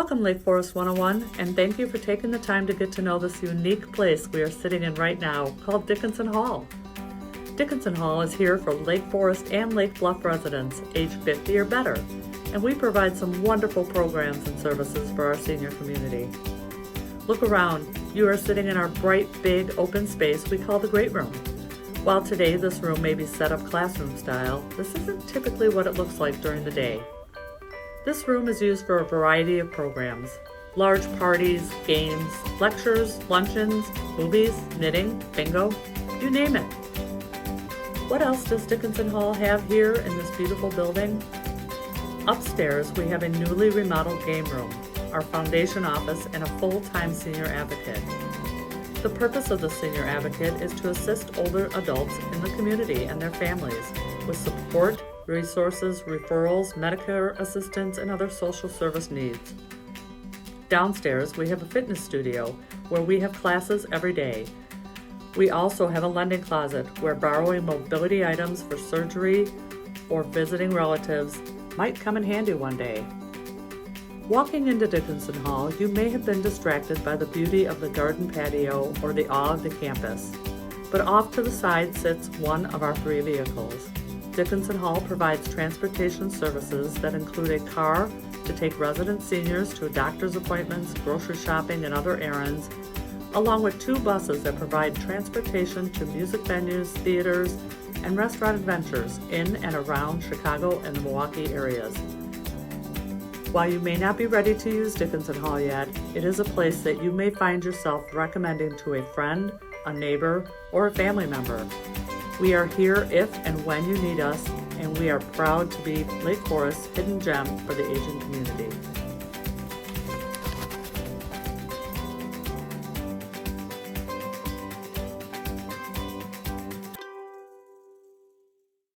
Welcome Lake Forest 101, and thank you for taking the time to get to know this unique place we are sitting in right now called Dickinson Hall. Dickinson Hall is here for Lake Forest and Lake Bluff residents age 50 or better, and we provide some wonderful programs and services for our senior community. Look around. You are sitting in our bright, big, open space we call the Great Room. While today this room may be set up classroom style, this isn't typically what it looks like during the day. This room is used for a variety of programs: large parties, games, lectures, luncheons, movies, knitting, bingo, you name it. What else does Dickinson Hall have here in this beautiful building? Upstairs, we have a newly remodeled game room, our foundation office, and a full-time senior advocate. The purpose of the senior advocate is to assist older adults in the community and their families with support, resources, referrals, Medicare assistance, and other social service needs. Downstairs, we have a fitness studio where we have classes every day. We also have a lending closet where borrowing mobility items for surgery or visiting relatives might come in handy one day. Walking into Dickinson Hall, you may have been distracted by the beauty of the garden patio or the awe of the campus, but off to the side sits one of our 3 vehicles. Dickinson Hall provides transportation services that include a car to take resident seniors to doctor's appointments, grocery shopping, and other errands, along with 2 buses that provide transportation to music venues, theaters, and restaurant adventures in and around Chicago and the Milwaukee areas. While you may not be ready to use Dickinson Hall yet, it is a place that you may find yourself recommending to a friend, a neighbor, or a family member. We are here if and when you need us, and we are proud to be Lake Forest's hidden gem for the aging community.